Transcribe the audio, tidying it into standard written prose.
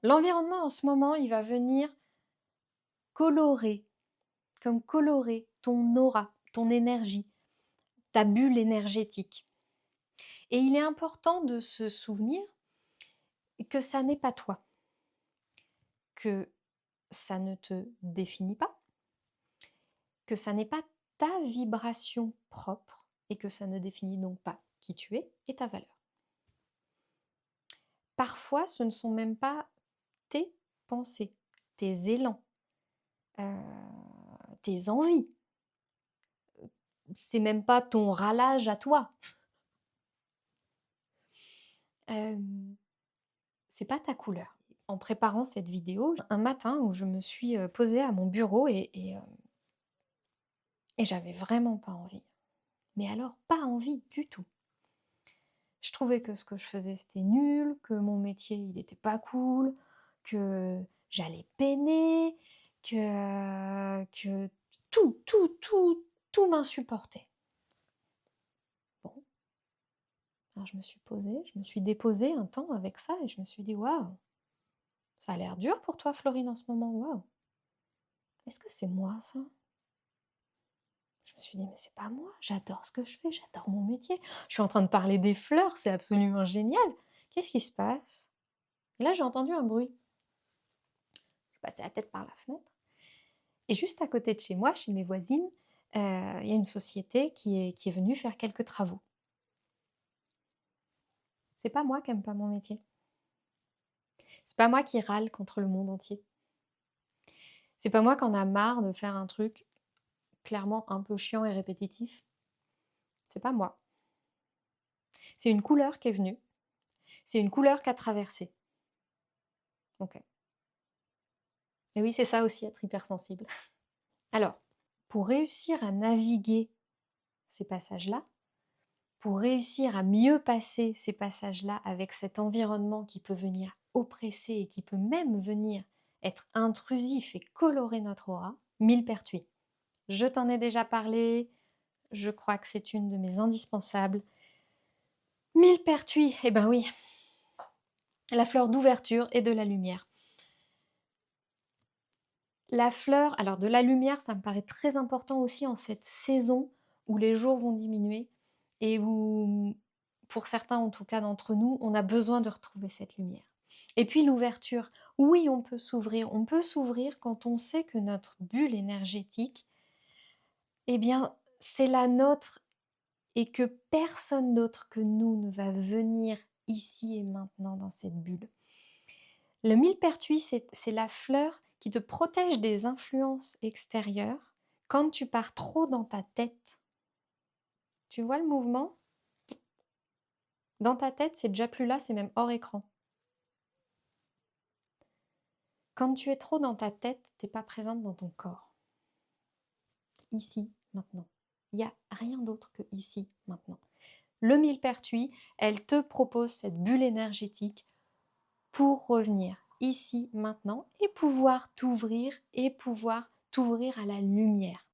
L'environnement en ce moment, il va venir colorer, comme colorer ton aura, ton énergie, ta bulle énergétique. Et il est important de se souvenir que ça n'est pas toi, que ça ne te définit pas, que ça n'est pas ta vibration propre et que ça ne définit donc pas qui tu es et ta valeur. Parfois, ce ne sont même pas tes pensées, tes élans, heu, tes envies. C'est même pas ton râlage à toi. Hem, c'est pas ta couleur. En préparant cette vidéo, un matin où je me suis, posée à mon bureau et j'avais vraiment pas envie. Mais alors pas envie du tout. Je trouvais que ce que je faisais, c'était nul, que mon métier, il était pas cool, que j'allais peiner, que tout m'insupportait. Bon, alors je me suis posée, je me suis déposée un temps avec ça et je me suis dit: «Waouh, ça a l'air dur pour toi Florine en ce moment, waouh. Est-ce que c'est moi ça?» Je me suis dit: «Mais c'est pas moi, j'adore ce que je fais, j'adore mon métier. Je suis en train de parler des fleurs, c'est absolument génial. Qu'est-ce qui se passe?» Et là, j'ai entendu un bruit. Je passais la tête par la fenêtre et juste à côté de chez moi, chez mes voisines, il y a une société qui est venue faire quelques travaux. C'est pas moi qui aime pas mon métier. C'est pas moi qui râle contre le monde entier. C'est pas moi qui en a marre de faire un truc clairement un peu chiant et répétitif. C'est pas moi. C'est une couleur qui est venue, c'est une couleur qui a traversé. OK. Et oui, c'est ça aussi être hypersensible. Alors, pour réussir à naviguer ces passages-là, pour réussir à mieux passer ces passages-là avec cet environnement qui peut venir oppresser et qui peut même venir être intrusif et colorer notre aura, millepertuis. Je t'en ai déjà parlé, je crois que c'est une de mes indispensables. Millepertuis, eh ben oui, la fleur d'ouverture et de la lumière. La fleur, alors de la lumière, ça me paraît très important aussi en cette saison où les jours vont diminuer et où, pour certains en tout cas d'entre nous, on a besoin de retrouver cette lumière. Et puis l'ouverture, oui, on peut s'ouvrir quand on sait que notre bulle énergétique, eh bien, c'est la nôtre et que personne d'autre que nous ne va venir ici et maintenant dans cette bulle. Le millepertuis, c'est la fleur qui te protège des influences extérieures quand tu pars trop dans ta tête. Tu vois le mouvement? Dans ta tête, c'est déjà plus là, c'est même hors écran. Quand tu es trop dans ta tête, t'es pas présente dans ton corps. Ici, maintenant. Il n'y a rien d'autre que ici, maintenant. Le millepertuis, elle te propose cette bulle énergétique pour revenir ici, maintenant et pouvoir t'ouvrir à la lumière.